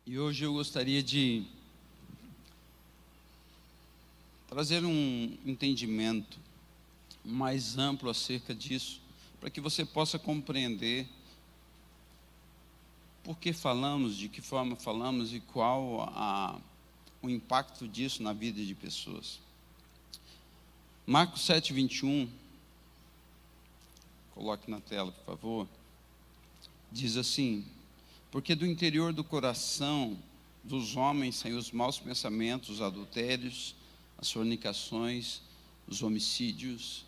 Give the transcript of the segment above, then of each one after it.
E hoje eu gostaria de trazer um entendimento mais amplo acerca disso, para que você possa compreender por que falamos, de que forma falamos e qual o impacto disso na vida de pessoas. Marcos 7:21, coloque na tela, por favor, diz assim: porque do interior do coração dos homens saem os maus pensamentos, os adultérios, as fornicações, os homicídios.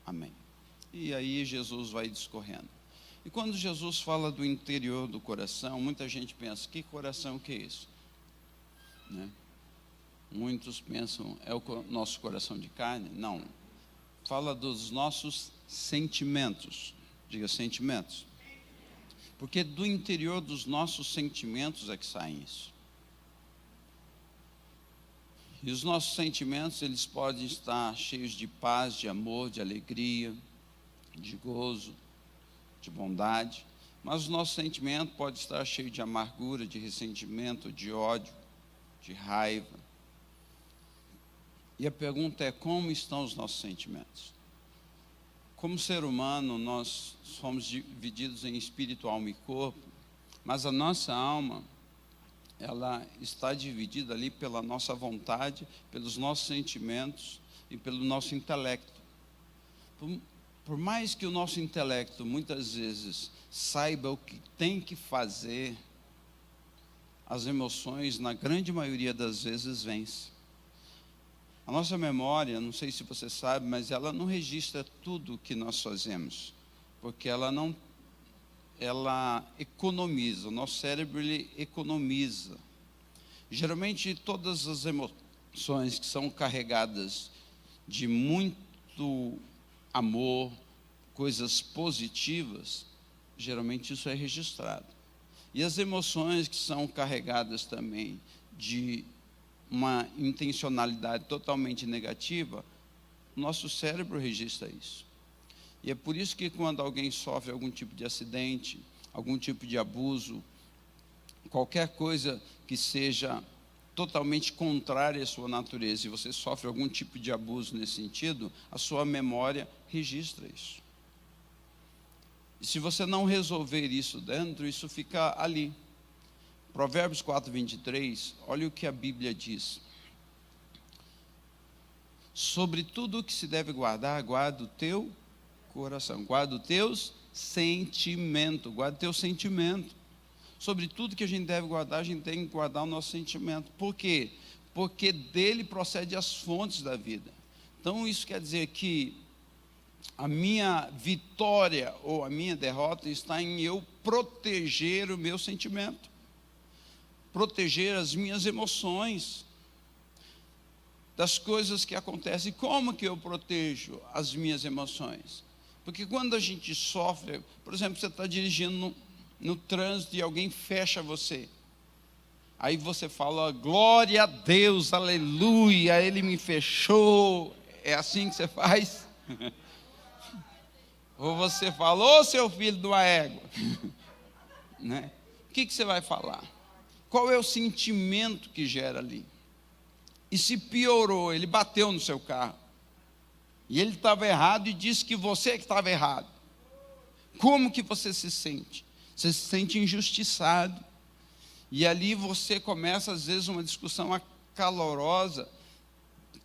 Amém. E aí Jesus vai discorrendo. E quando Jesus fala do interior do coração, muita gente pensa, que coração que é isso? Né? Muitos pensam, é o nosso coração de carne? Não. Fala dos nossos sentimentos. Diga sentimentos. Porque do interior dos nossos sentimentos é que saem isso. E os nossos sentimentos, eles podem estar cheios de paz, de amor, de alegria, de gozo, de bondade. Mas o nosso sentimento pode estar cheio de amargura, de ressentimento, de ódio, de raiva. E a pergunta é, como estão os nossos sentimentos? Como ser humano, nós somos divididos em espírito, alma e corpo, mas a nossa alma, ela está dividida ali pela nossa vontade, pelos nossos sentimentos e pelo nosso intelecto. Por mais que o nosso intelecto muitas vezes saiba o que tem que fazer, as emoções, na grande maioria das vezes, vencem. A nossa memória, não sei se você sabe, mas ela não registra tudo o que nós fazemos, porque ela economiza, o nosso cérebro ele economiza. Geralmente todas as emoções que são carregadas de muito amor, coisas positivas, geralmente isso é registrado. E as emoções que são carregadas também de uma intencionalidade totalmente negativa, o nosso cérebro registra isso. E é por isso que quando alguém sofre algum tipo de acidente, algum tipo de abuso, qualquer coisa que seja totalmente contrária à sua natureza, e você sofre algum tipo de abuso nesse sentido, a sua memória registra isso. E se você não resolver isso dentro, isso fica ali. Provérbios 4:23, olha o que a Bíblia diz. Sobre tudo o que se deve guardar, guarda o teu coração, guarda os teus sentimentos, guarda o teu sentimento. Sobre tudo que a gente deve guardar, a gente tem que guardar o nosso sentimento. Por quê? Porque dele procede as fontes da vida. Então isso quer dizer que a minha vitória ou a minha derrota está em eu proteger o meu sentimento, proteger as minhas emoções das coisas que acontecem. Como que eu protejo as minhas emoções? Porque quando a gente sofre, por exemplo, você está dirigindo no trânsito e alguém fecha você, aí você fala, glória a Deus, aleluia, ele me fechou. É assim que você faz? Ou você fala, ô seu filho de uma égua, né? O que você vai falar? Qual é o sentimento que gera ali? E se piorou, ele bateu no seu carro, e ele estava errado e disse que você que estava errado. Como que você se sente? Você se sente injustiçado. E ali você começa, às vezes, uma discussão acalorosa,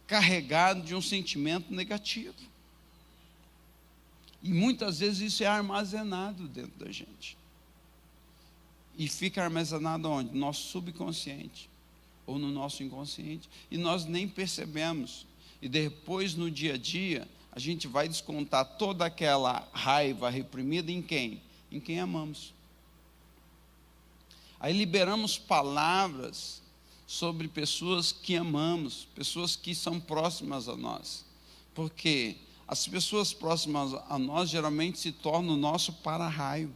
carregado de um sentimento negativo. E muitas vezes isso é armazenado dentro da gente. E fica armazenado onde? No nosso subconsciente ou no nosso inconsciente. E nós nem percebemos. E depois, no dia a dia, a gente vai descontar toda aquela raiva reprimida em quem? Em quem amamos. Aí liberamos palavras sobre pessoas que amamos, pessoas que são próximas a nós. Porque as pessoas próximas a nós geralmente se tornam o nosso para-raio.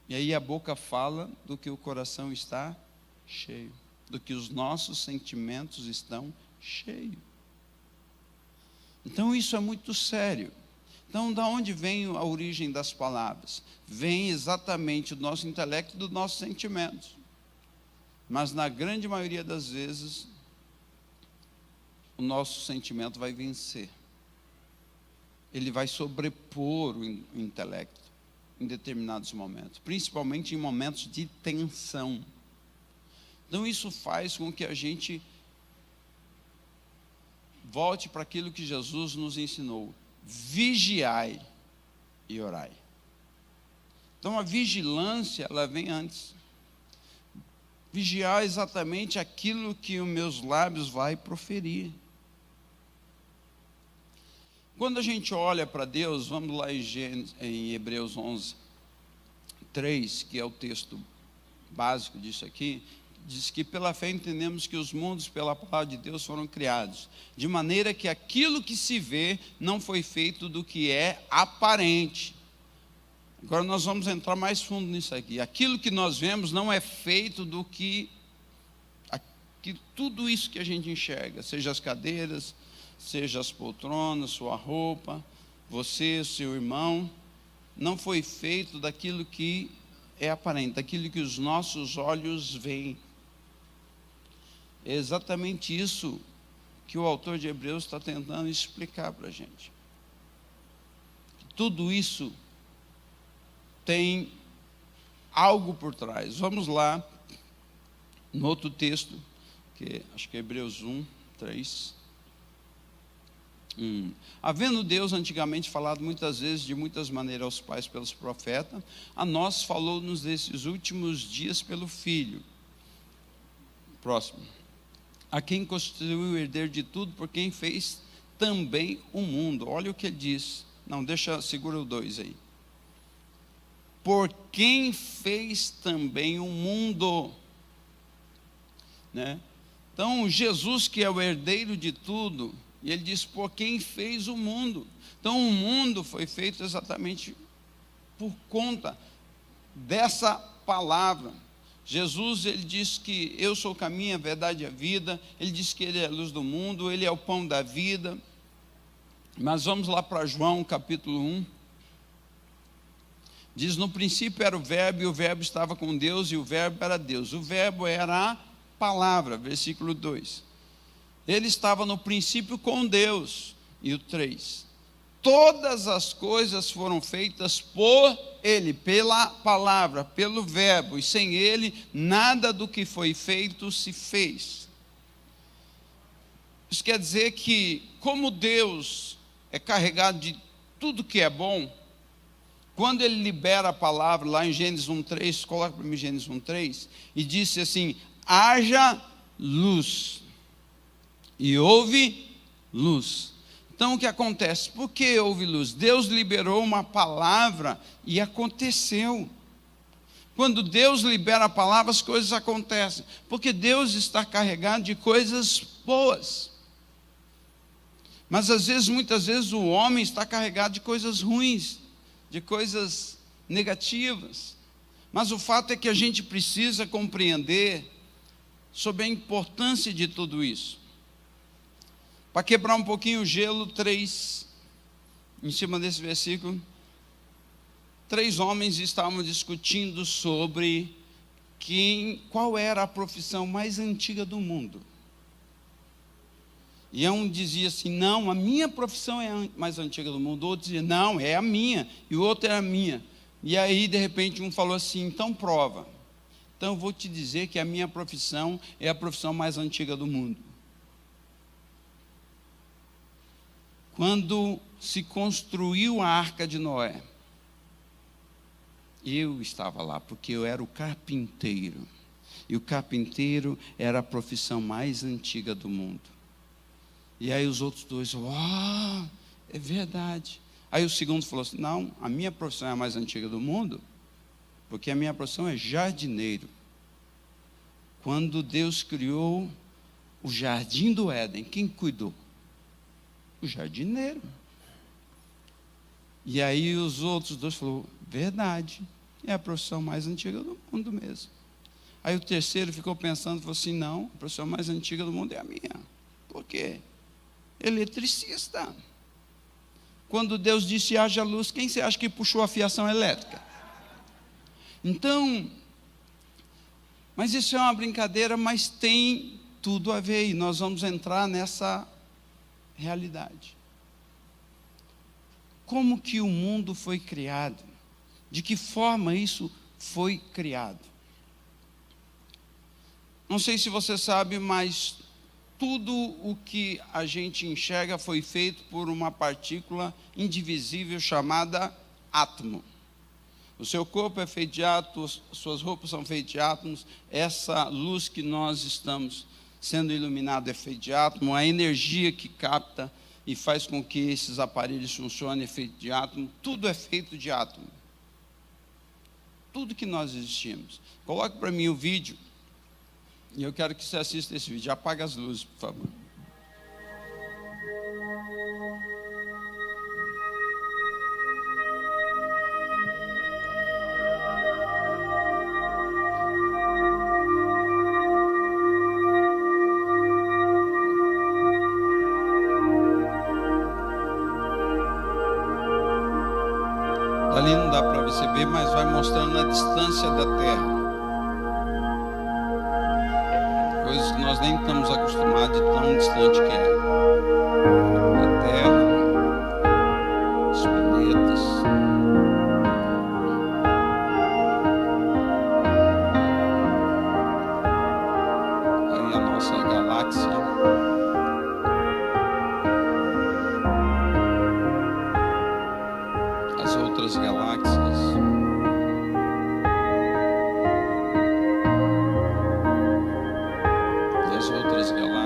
E aí a boca fala do que o coração está cheio, do que os nossos sentimentos estão cheios. Então isso é muito sério. Então, da onde vem a origem das palavras? Vem exatamente do nosso intelecto e dos nossos sentimentos. Mas, na grande maioria das vezes, o nosso sentimento vai vencer. Ele vai sobrepor o intelecto em determinados momentos, principalmente em momentos de tensão. Então, isso faz com que a gente volte para aquilo que Jesus nos ensinou: vigiai e orai. Então, a vigilância, ela vem antes. Vigiar exatamente aquilo que os meus lábios vai proferir. Quando a gente olha para Deus, vamos lá em Hebreus 11, 3, que é o texto básico disso aqui, diz que pela fé entendemos que os mundos pela palavra de Deus foram criados, de maneira que aquilo que se vê não foi feito do que é aparente. Agora nós vamos entrar mais fundo nisso aqui. Aquilo que nós vemos não é feito do que tudo isso que a gente enxerga, seja as cadeiras, seja as poltronas, sua roupa, você, seu irmão, não foi feito daquilo que é aparente, daquilo que os nossos olhos veem. É exatamente isso que o autor de Hebreus está tentando explicar para a gente. Tudo isso tem algo por trás. Vamos lá, no outro texto, que acho que é Hebreus 1, 3. Havendo Deus antigamente falado muitas vezes, de muitas maneiras aos pais pelos profetas, a nós falou-nos desses últimos dias pelo Filho. Próximo. A quem constituiu o herdeiro de tudo, por quem fez também o mundo. Olha o que ele diz. Não, segura o 2 aí. Por quem fez também o mundo. Né? Então, Jesus, que é o herdeiro de tudo, e ele diz, por quem fez o mundo. Então, o mundo foi feito exatamente por conta dessa palavra. Jesus, ele diz que eu sou o caminho, a verdade e a vida. Ele diz que ele é a luz do mundo, ele é o pão da vida. Mas vamos lá para João, capítulo 1. Diz, no princípio era o verbo, e o verbo estava com Deus, e o verbo era Deus. O verbo era a palavra, versículo 2. Ele estava no princípio com Deus. E o 3. Todas as coisas foram feitas por Ele, pela palavra, pelo verbo. E sem Ele, nada do que foi feito se fez. Isso quer dizer que, como Deus é carregado de tudo que é bom, quando Ele libera a palavra, lá em Gênesis 1:3, coloca para mim Gênesis 1:3, e disse assim, haja luz. E houve luz. Então o que acontece? Por que houve luz? Deus liberou uma palavra e aconteceu. Quando Deus libera a palavra, as coisas acontecem. Porque Deus está carregado de coisas boas. Mas às vezes, muitas vezes, o homem está carregado de coisas ruins, de coisas negativas. Mas o fato é que a gente precisa compreender sobre a importância de tudo isso. Para quebrar um pouquinho o gelo, 3, em cima desse versículo, 3 homens estavam discutindo sobre qual era a profissão mais antiga do mundo. E um dizia assim, não, a minha profissão é a mais antiga do mundo. O outro dizia, não, é a minha. E o outro é a minha. E aí, de repente, um falou assim, então prova. Então eu vou te dizer que a minha profissão é a profissão mais antiga do mundo. Quando se construiu a Arca de Noé, eu estava lá, porque eu era o carpinteiro. E o carpinteiro era a profissão mais antiga do mundo. E aí os outros dois, é verdade. Aí o segundo falou assim, não, a minha profissão é a mais antiga do mundo, porque a minha profissão é jardineiro. Quando Deus criou o jardim do Éden, quem cuidou? O jardineiro. E aí os outros dois falaram, verdade, é a profissão mais antiga do mundo mesmo. Aí o terceiro ficou pensando, falou assim, não, a profissão mais antiga do mundo é a minha. Por quê? Eletricista. quando Deus disse haja luz, quem você acha que puxou a fiação elétrica? Então, mas isso é uma brincadeira, mas tem tudo a ver, e nós vamos entrar nessa realidade. Como que o mundo foi criado? De que forma isso foi criado? Não sei se você sabe, mas tudo o que a gente enxerga foi feito por uma partícula indivisível chamada átomo. O seu corpo é feito de átomos, suas roupas são feitas de átomos, essa luz que nós estamos sendo iluminados é feita de átomo, a energia que capta e faz com que esses aparelhos funcionem é feito de átomo, tudo é feito de átomo. Tudo que nós existimos. Coloque para mim o vídeo, e eu quero que você assista esse vídeo. Apaga as luzes, por favor. Dali não dá para você ver, mas vai mostrando a distância da Terra. Coisas que nós nem estamos acostumados de tão distante que é. A Terra, os planetas. Aí a nossa galáxia. As outras galáxias. E as outras galáxias.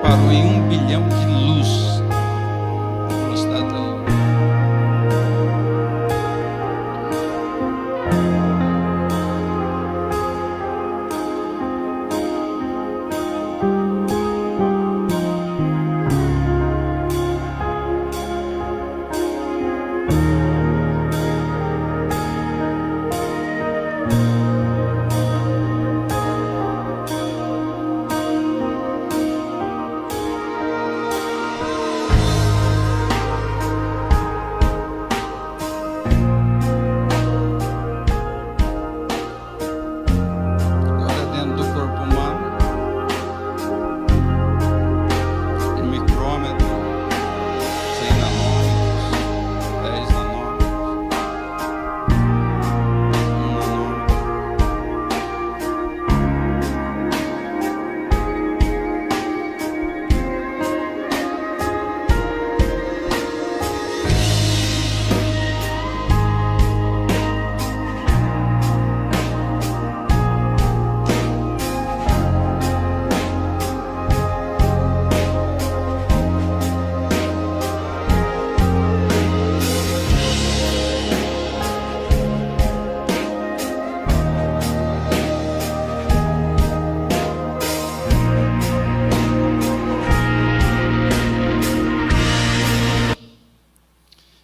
Parou em 1 bilhão de luz, a velocidade da luz.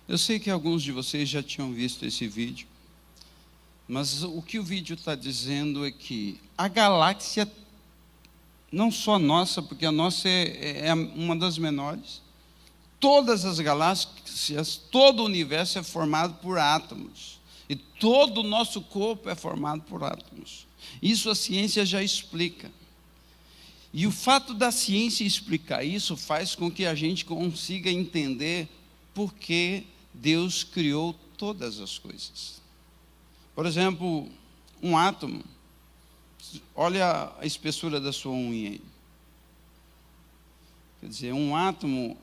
Eu sei que alguns de vocês já tinham visto esse vídeo, mas o que o vídeo está dizendo é que a galáxia, não só nossa, porque a nossa é uma das menores, todas as galáxias, todo o universo é formado por átomos, e todo o nosso corpo é formado por átomos. Isso a ciência já explica. E o fato da ciência explicar isso faz com que a gente consiga entender por que Deus criou todas as coisas. Por exemplo, um átomo, olha a espessura da sua unha aí. Quer dizer, um átomo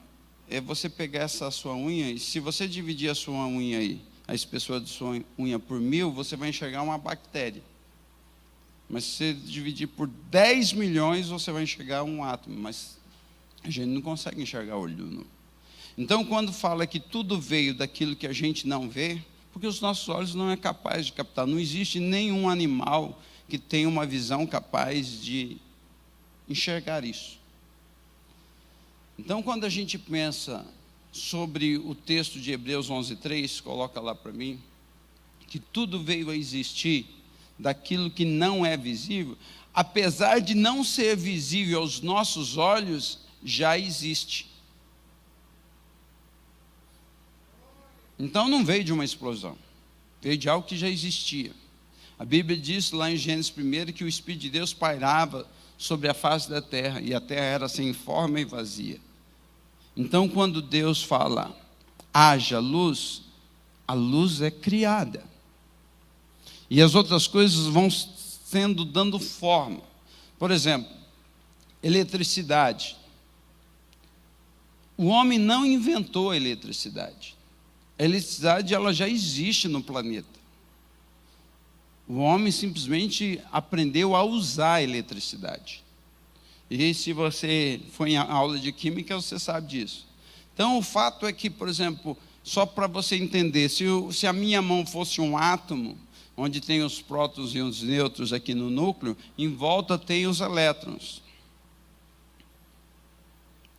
é você pegar essa sua unha, e se você dividir a sua unha aí, a espessura da sua unha por 1000, você vai enxergar uma bactéria. Mas se você dividir por 10 milhões, você vai enxergar um átomo, mas a gente não consegue enxergar olho nu. Então, quando fala que tudo veio daquilo que a gente não vê, porque os nossos olhos não é capaz de captar. Não existe nenhum animal que tenha uma visão capaz de enxergar isso. Então, quando a gente pensa sobre o texto de Hebreus 11:3, coloca lá para mim, que tudo veio a existir daquilo que não é visível, apesar de não ser visível aos nossos olhos, já existe. Então não veio de uma explosão, veio de algo que já existia. A Bíblia diz lá em Gênesis 1 que o Espírito de Deus pairava sobre a face da terra, e a terra era sem forma e vazia. Então quando Deus fala, haja luz, a luz é criada. E as outras coisas vão sendo dando forma. Por exemplo, eletricidade. O homem não inventou a eletricidade. A eletricidade ela já existe no planeta. O homem simplesmente aprendeu a usar a eletricidade. E se você foi em aula de química, você sabe disso. Então, o fato é que, por exemplo, só para você entender, se a minha mão fosse um átomo, onde tem os prótons e os nêutrons aqui no núcleo, em volta tem os elétrons.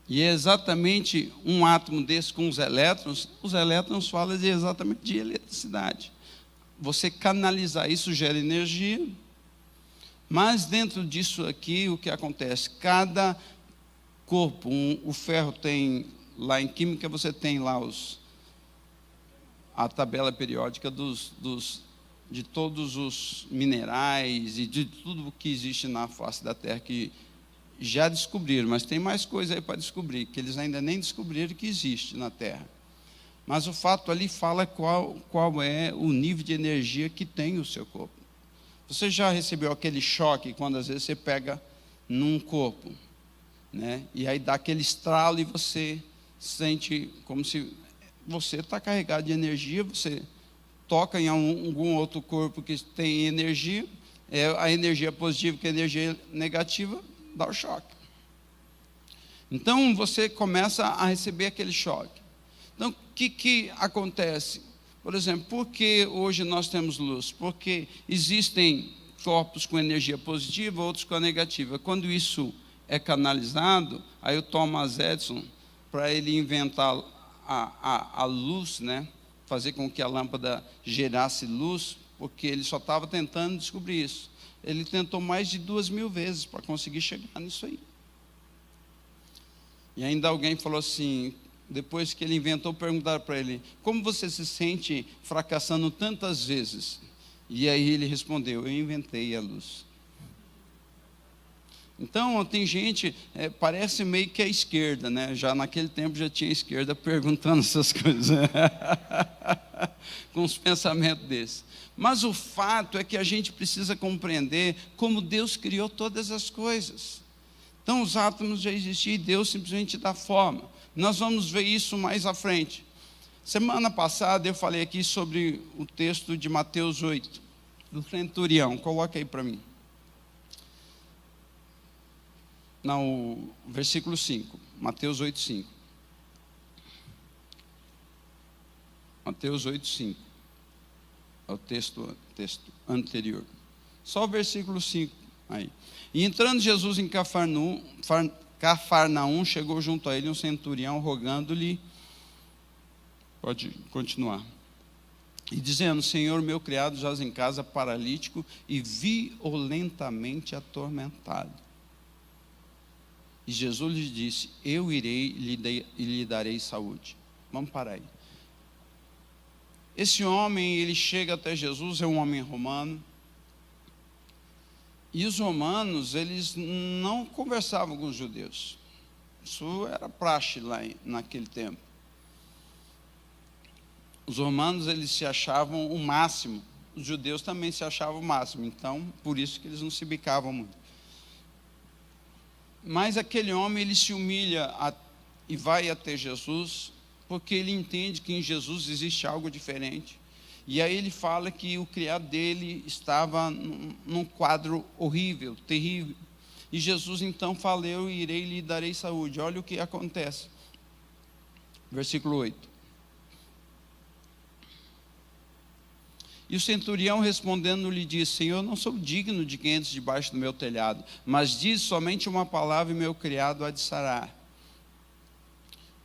E é exatamente um átomo desse com os elétrons falam exatamente de eletricidade. Você canalizar isso gera energia, mas dentro disso aqui, o que acontece? Cada corpo, o ferro tem, lá em química você tem lá a tabela periódica de todos os minerais e de tudo que existe na face da Terra que já descobriram, mas tem mais coisa aí para descobrir, que eles ainda nem descobriram que existe na Terra. Mas o fato ali fala qual é o nível de energia que tem o seu corpo. Você já recebeu aquele choque quando às vezes você pega num corpo, né? E aí dá aquele estralo e você sente como se você está carregado de energia, você toca em algum outro corpo que tem energia, a energia positiva que a energia negativa dá o choque. Então você começa a receber aquele choque. Então o que acontece? Por exemplo, por que hoje nós temos luz? Porque existem corpos com energia positiva, outros com a negativa. Quando isso é canalizado, aí o Thomas Edison, para ele inventar a luz, né? Fazer com que a lâmpada gerasse luz, porque ele só estava tentando descobrir isso. Ele tentou mais de 2.000 vezes para conseguir chegar nisso aí. E ainda alguém falou assim, depois que ele inventou, perguntaram para ele, como você se sente fracassando tantas vezes? E aí ele respondeu, eu inventei a luz. Então, tem gente, parece meio que a esquerda, né? Já naquele tempo já tinha esquerda perguntando essas coisas, com os pensamentos desses. Mas o fato é que a gente precisa compreender como Deus criou todas as coisas. Então, os átomos já existiam e Deus simplesmente dá forma. Nós vamos ver isso mais à frente. Semana passada eu falei aqui sobre o texto de Mateus 8, do centurião. Coloca aí para mim. Não, o versículo 5, Mateus 8, 5. Mateus 8, 5. É o texto anterior. Só o versículo 5 aí. E entrando Jesus em Cafarnaum, chegou junto a ele um centurião, rogando-lhe, pode continuar, e dizendo, Senhor, meu criado jaz em casa paralítico e violentamente atormentado. E Jesus lhe disse, eu irei e lhe darei saúde. Vamos parar aí. Esse homem, ele chega até Jesus, é um homem romano. E os romanos, eles não conversavam com os judeus. Isso era praxe lá naquele tempo. Os romanos, eles se achavam o máximo. Os judeus também se achavam o máximo. Então, por isso que eles não se bicavam muito. Mas aquele homem, ele se humilha e vai até Jesus, porque ele entende que em Jesus existe algo diferente. E aí ele fala que o criado dele estava num quadro horrível, terrível. E Jesus então fala: eu irei e lhe darei saúde. Olha o que acontece. Versículo 8. E o centurião respondendo lhe disse: Senhor, não sou digno de que entres debaixo do meu telhado, mas diz somente uma palavra e meu criado há de sarar.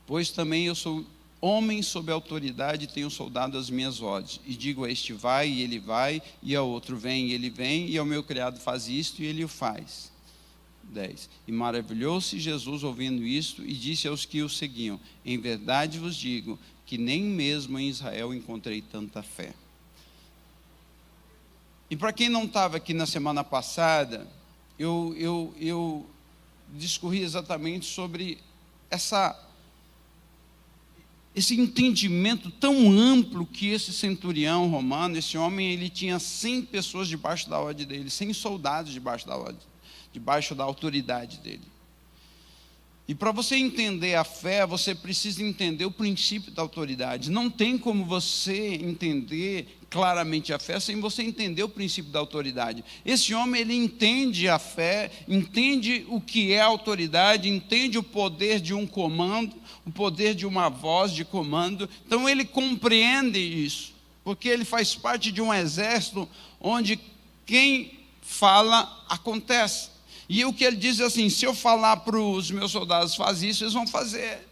Pois também eu sou homem sob autoridade, tenho soldado às minhas ordens. E digo a este: vai, e ele vai, e ao outro: vem, e ele vem, e ao meu criado: faz isto, e ele o faz. 10. E maravilhou-se Jesus ouvindo isto, e disse aos que o seguiam: em verdade vos digo, que nem mesmo em Israel encontrei tanta fé. E para quem não estava aqui na semana passada, eu discorri exatamente sobre esse entendimento tão amplo que esse centurião romano, esse homem, ele tinha 100 pessoas debaixo da ordem dele, 100 soldados debaixo da ordem, debaixo da autoridade dele. E para você entender a fé, você precisa entender o princípio da autoridade. Não tem como você entender claramente a fé sem você entender o princípio da autoridade. Esse homem, ele entende a fé, entende o que é autoridade, entende o poder de um comando, o poder de uma voz de comando. Então ele compreende isso, porque ele faz parte de um exército onde quem fala acontece. E o que ele diz é assim: se eu falar para os meus soldados faz isso, eles vão fazer.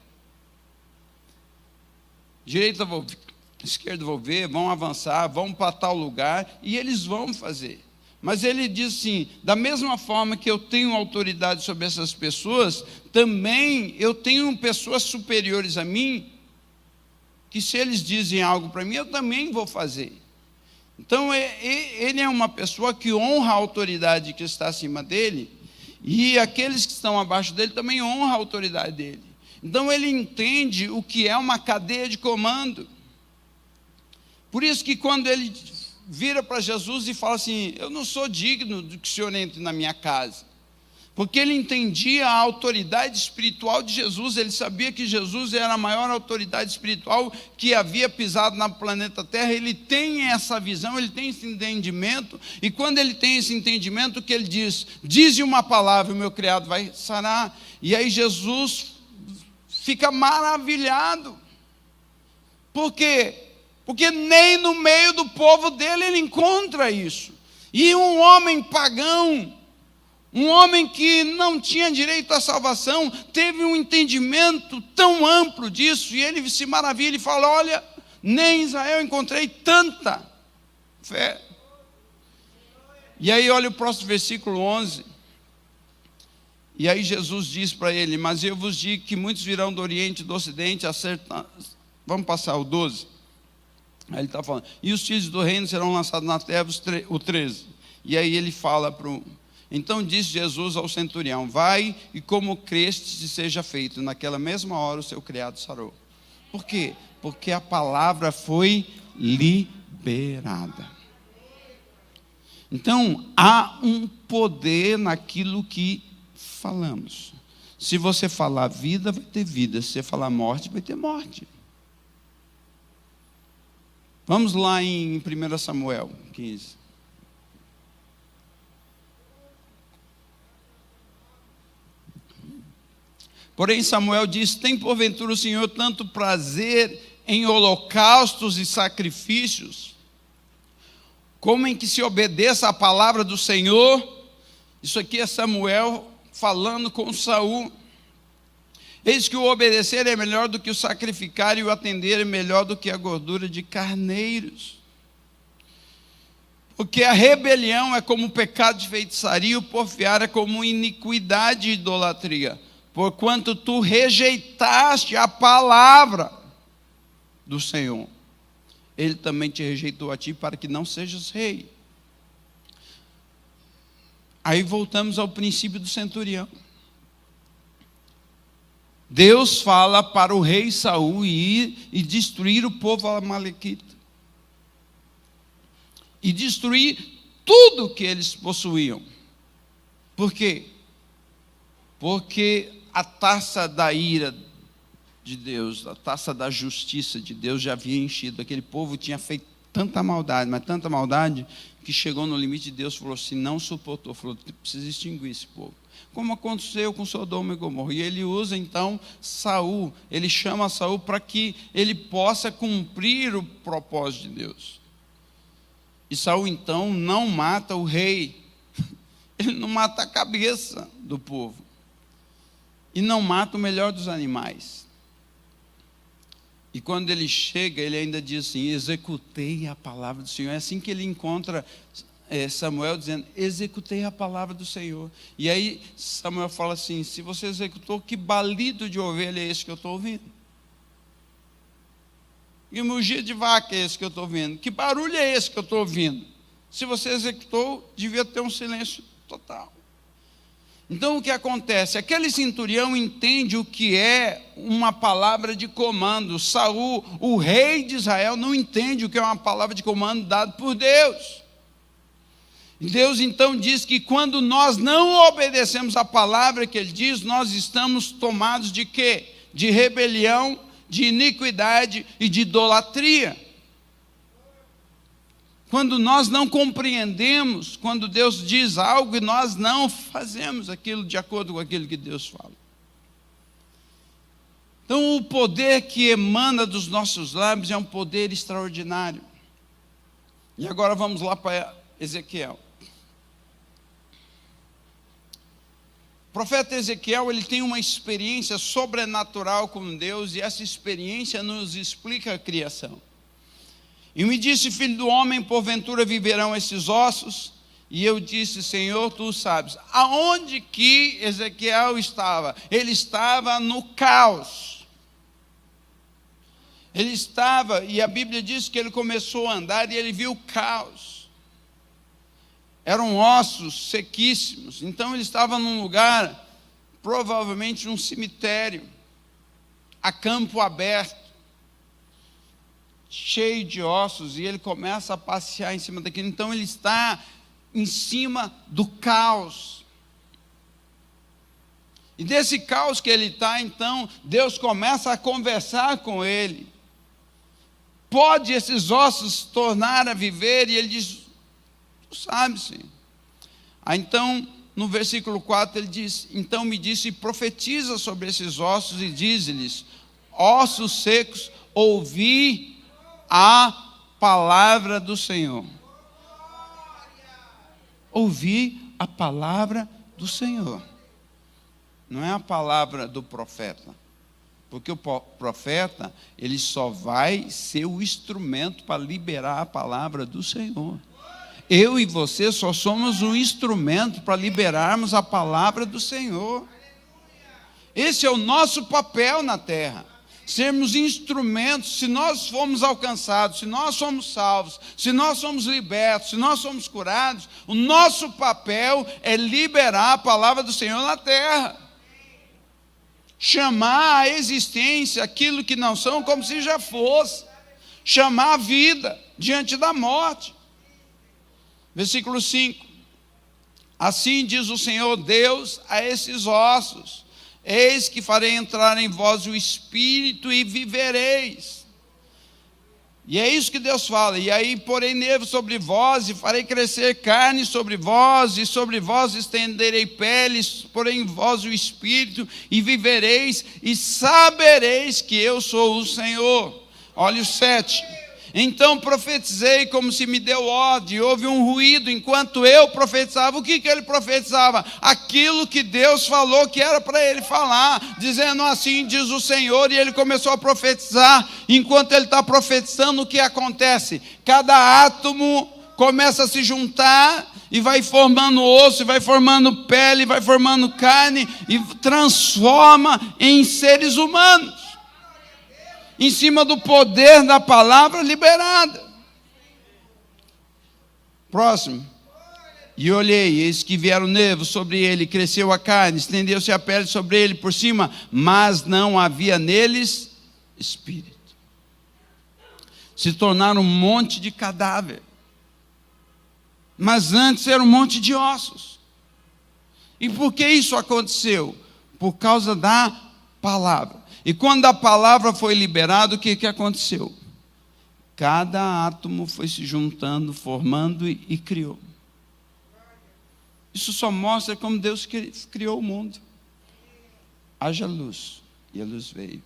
Direita vou ver, esquerda vou ver, vão avançar, vão para tal lugar, e eles vão fazer. Mas ele diz assim: da mesma forma que eu tenho autoridade sobre essas pessoas, também eu tenho pessoas superiores a mim, que se eles dizem algo para mim, eu também vou fazer. Então ele é uma pessoa que honra a autoridade que está acima dele, e aqueles que estão abaixo dele também honram a autoridade dele. Então ele entende o que é uma cadeia de comando. Por isso que quando ele vira para Jesus e fala assim: eu não sou digno de que o Senhor entre na minha casa, porque ele entendia a autoridade espiritual de Jesus. Ele sabia que Jesus era a maior autoridade espiritual que havia pisado no planeta Terra. Ele tem essa visão, ele tem esse entendimento, e quando ele tem esse entendimento, o que ele diz? Dize uma palavra, o meu criado vai sarar. E aí Jesus fica maravilhado. Por quê? Porque nem no meio do povo dele ele encontra isso. E um homem pagão, um homem que não tinha direito à salvação, teve um entendimento tão amplo disso, e ele se maravilha e fala: olha, nem em Israel encontrei tanta fé. E aí olha o próximo versículo 11. E aí Jesus diz para ele: mas eu vos digo que muitos virão do Oriente e do Ocidente, vamos passar o 12. Aí ele está falando: e os filhos do reino serão lançados na terra, o 13. E aí ele fala para o... Então disse Jesus ao centurião: vai, e como creste seja feito. Naquela mesma hora o seu criado sarou. Por quê? Porque a palavra foi liberada. Então há um poder naquilo que falamos. Se você falar vida, vai ter vida. Se você falar morte, vai ter morte. Vamos lá em 1 Samuel 15. Porém Samuel disse: tem porventura o Senhor tanto prazer em holocaustos e sacrifícios, como em que se obedeça a palavra do Senhor? Isso aqui é Samuel falando com Saul. Eis que o obedecer é melhor do que o sacrificar, e o atender é melhor do que a gordura de carneiros. Porque a rebelião é como o pecado de feitiçaria, o porfiar é como iniquidade e idolatria. Porquanto tu rejeitaste a palavra do Senhor, Ele também te rejeitou a ti, para que não sejas rei. Aí voltamos ao princípio do centurião. Deus fala para o rei Saul ir e destruir o povo amalequita, e destruir tudo que eles possuíam. Por quê? Porque a taça da ira de Deus, a taça da justiça de Deus já havia enchido. Aquele povo tinha feito Tanta maldade, mas tanta maldade, que chegou no limite de Deus, falou assim, não suportou, falou, precisa extinguir esse povo. Como aconteceu com Sodoma e Gomorra. E ele usa então Saul, ele chama Saul para que ele possa cumprir o propósito de Deus. E Saul então não mata o rei, ele não mata a cabeça do povo, e não mata o melhor dos animais. E quando ele chega, ele ainda diz assim, executei a palavra do Senhor. É assim que ele encontra Samuel dizendo, executei a palavra do Senhor. E aí Samuel fala assim, se você executou, que balido de ovelha é esse que eu estou ouvindo? Que mugir de vaca é esse que eu estou ouvindo? Que barulho é esse que eu estou ouvindo? Se você executou, devia ter um silêncio total. Então o que acontece? Aquele centurião entende o que é uma palavra de comando. Saul, o rei de Israel, não entende o que é uma palavra de comando dada por Deus. Deus então diz que quando nós não obedecemos a palavra que Ele diz, nós estamos tomados de quê? De rebelião, de iniquidade e de idolatria. Quando nós não compreendemos, quando Deus diz algo e nós não fazemos aquilo de acordo com aquilo que Deus fala. Então o poder que emana dos nossos lábios é um poder extraordinário. E agora vamos lá para Ezequiel. O profeta Ezequiel, ele tem uma experiência sobrenatural com Deus, e essa experiência nos explica a criação. E me disse, filho do homem, porventura viverão esses ossos? E eu disse, Senhor, tu sabes. Aonde que Ezequiel estava? Ele estava no caos. Ele estava, e a Bíblia diz que ele começou a andar e ele viu o caos. Eram ossos sequíssimos. Então ele estava num lugar, provavelmente num cemitério, a campo aberto, cheio de ossos, e ele começa a passear em cima daquilo. Então ele está em cima do caos. E desse caos que ele está, então, Deus começa a conversar com ele. Pode esses ossos tornar a viver? E ele diz, tu sabes, sim. Aí então, no versículo 4, ele diz, então me disse, profetiza sobre esses ossos e diz-lhes, ossos secos, ouvi a palavra do Senhor. Ouvir a palavra do Senhor. Não é a palavra do profeta. Porque o profeta, ele só vai ser o instrumento para liberar a palavra do Senhor. Eu e você só somos um instrumento para liberarmos a palavra do Senhor. Esse é o nosso papel na terra. Sermos instrumentos. Se nós formos alcançados, se nós somos salvos, se nós somos libertos, se nós somos curados, o nosso papel é liberar a palavra do Senhor na terra. Chamar à existência aquilo que não são como se já fosse. Chamar a vida diante da morte. Versículo 5. Assim diz o Senhor Deus a esses ossos: eis que farei entrar em vós o Espírito e vivereis. E é isso que Deus fala. E aí porei nervo sobre vós, e farei crescer carne sobre vós, e sobre vós estenderei peles, porei em vós o Espírito, e vivereis, e sabereis que eu sou o Senhor. Olha o 7. Então profetizei como se me deu ordem, houve um ruído enquanto eu profetizava. O que ele profetizava? Aquilo que Deus falou que era para ele falar, dizendo assim diz o Senhor, e ele começou a profetizar. Enquanto ele está profetizando, o que acontece? Cada átomo começa a se juntar, e vai formando osso, e vai formando pele, e vai formando carne, e transforma em seres humanos, em cima do poder da palavra liberada. Próximo. E olhei, eis que vieram nervos sobre ele, cresceu a carne, estendeu-se a pele sobre ele por cima, mas não havia neles espírito. Se tornaram um monte de cadáver. Mas antes era um monte de ossos. E por que isso aconteceu? Por causa da palavra. E quando a palavra foi liberada, o que aconteceu? Cada átomo foi se juntando, formando e criou. Isso só mostra como Deus criou o mundo. Haja luz, e a luz veio.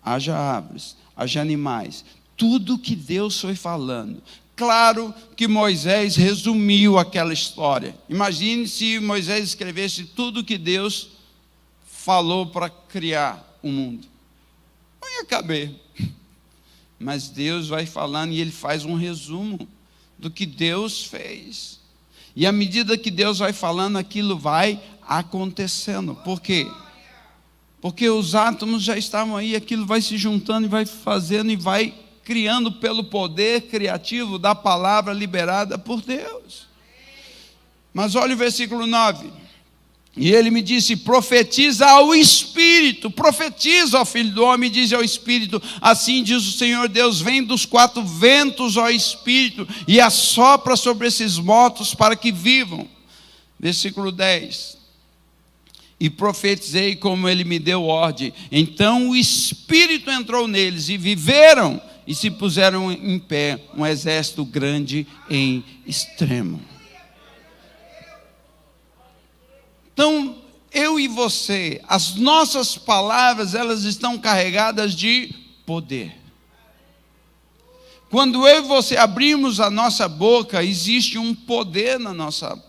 Haja árvores, haja animais. Tudo que Deus foi falando. Claro que Moisés resumiu aquela história. Imagine se Moisés escrevesse tudo que Deus falou para criar o mundo. Não ia caber. Mas Deus vai falando e Ele faz um resumo do que Deus fez. E à medida que Deus vai falando, aquilo vai acontecendo. Por quê? Porque os átomos já estavam aí, aquilo vai se juntando e vai fazendo e vai criando pelo poder criativo da palavra liberada por Deus. Mas olha o versículo 9. E ele me disse: profetiza ao Espírito, profetiza ao Filho do Homem, diz ao Espírito, assim diz o Senhor Deus, vem dos 4 ventos, ó Espírito, e assopra sobre esses mortos para que vivam. Versículo 10. E profetizei como ele me deu ordem. Então o Espírito entrou neles e viveram, e se puseram em pé um exército grande em extremo. Então, eu e você, as nossas palavras, elas estão carregadas de poder. Quando eu e você abrimos a nossa boca, existe um poder na nossa boca.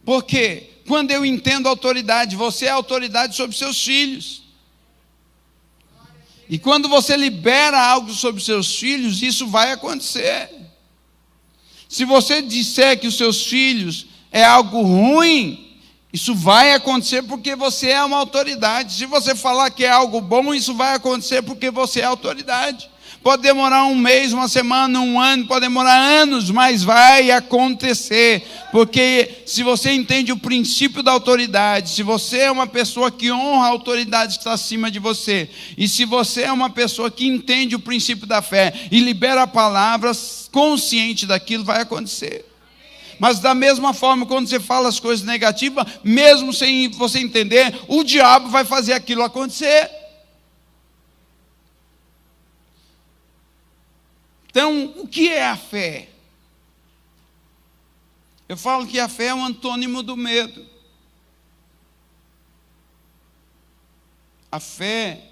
Por quê? Quando eu entendo autoridade, você é autoridade sobre seus filhos. E quando você libera algo sobre seus filhos, isso vai acontecer. Se você disser que os seus filhos é algo ruim, isso vai acontecer porque você é uma autoridade. Se você falar que é algo bom, isso vai acontecer porque você é autoridade. Pode demorar um mês, uma semana, um ano, pode demorar anos, mas vai acontecer. Porque se você entende o princípio da autoridade, se você é uma pessoa que honra a autoridade que está acima de você, e se você é uma pessoa que entende o princípio da fé e libera palavras consciente daquilo, vai acontecer. Mas da mesma forma, quando você fala as coisas negativas, mesmo sem você entender, o diabo vai fazer aquilo acontecer. Então, o que é a fé? Eu falo que a fé é um antônimo do medo. A fé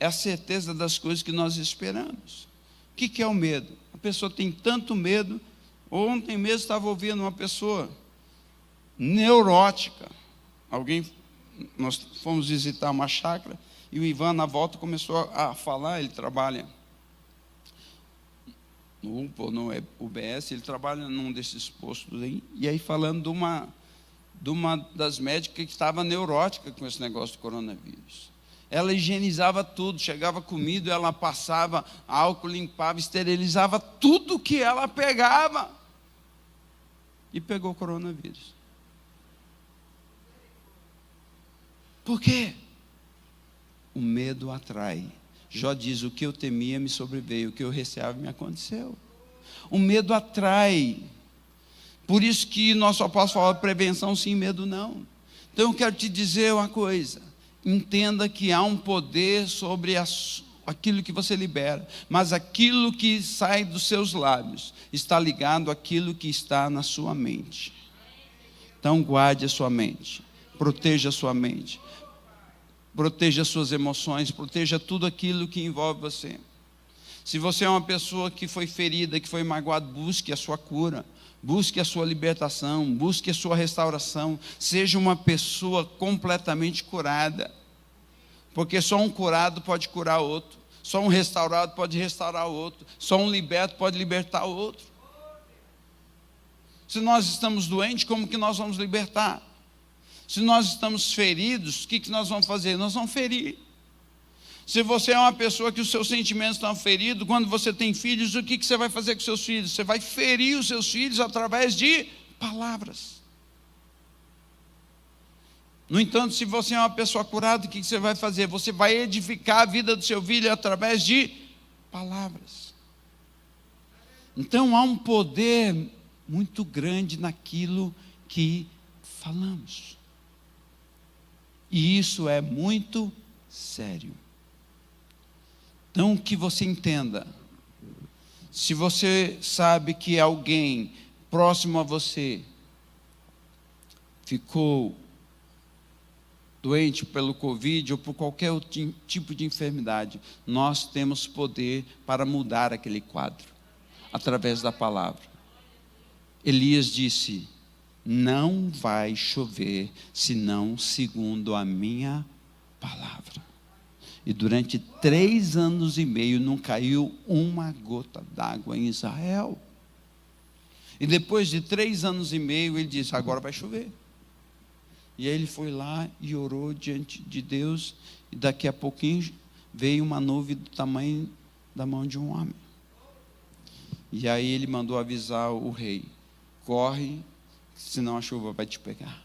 é a certeza das coisas que nós esperamos. O que é o medo? A pessoa tem tanto medo. Ontem mesmo estava ouvindo uma pessoa neurótica. Nós fomos visitar uma chácara e o Ivan, na volta, começou a falar. Ele trabalha no UBS, ele trabalha num desses postos aí, e aí falando de uma das médicas que estava neurótica com esse negócio do coronavírus. Ela higienizava tudo, chegava comida, ela passava álcool, limpava, esterilizava tudo que ela pegava. E pegou o coronavírus. Por quê? O medo atrai. Jó diz: o que eu temia me sobreveio, o que eu receava me aconteceu. O medo atrai. Por isso que nosso apóstolo fala: prevenção sim, medo não. Então eu quero te dizer uma coisa: entenda que há um poder sobre aquilo que você libera, mas aquilo que sai dos seus lábios está ligado àquilo que está na sua mente. Então guarde a sua mente, proteja a sua mente, proteja as suas emoções, proteja tudo aquilo que envolve você. Se você é uma pessoa que foi ferida, que foi magoada, busque a sua cura, busque a sua libertação, busque a sua restauração. Seja uma pessoa completamente curada, porque só um curado pode curar outro, só um restaurado pode restaurar outro, só um liberto pode libertar outro. Se nós estamos doentes, como que nós vamos libertar? Se nós estamos feridos, o que nós vamos fazer? Nós vamos ferir. Se você é uma pessoa que os seus sentimentos estão feridos, quando você tem filhos, o que você vai fazer com seus filhos? Você vai ferir os seus filhos através de palavras. No entanto, se você é uma pessoa curada, o que você vai fazer? Você vai edificar a vida do seu filho através de palavras. Então há um poder muito grande naquilo que falamos. E isso é muito sério. Então, que você entenda, Se você sabe que alguém próximo a você ficou doente pelo Covid ou por qualquer outro tipo de enfermidade, nós temos poder para mudar aquele quadro, através da palavra. Elias disse: não vai chover, senão segundo a minha palavra. E durante 3 anos e meio não caiu uma gota d'água em Israel. E depois de 3 anos e meio, ele disse: agora vai chover. E aí ele foi lá e orou diante de Deus, e daqui a pouquinho veio uma nuvem do tamanho da mão de um homem. E aí ele mandou avisar o rei: corre, senão a chuva vai te pegar.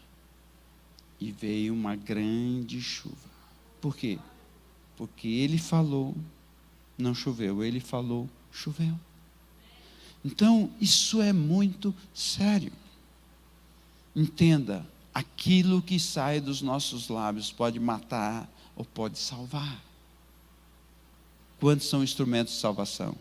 E veio uma grande chuva. Por quê? Porque ele falou, não choveu. Ele falou, choveu. Então, isso é muito sério. Entenda, aquilo que sai dos nossos lábios pode matar ou pode salvar. Quantos são instrumentos de salvação?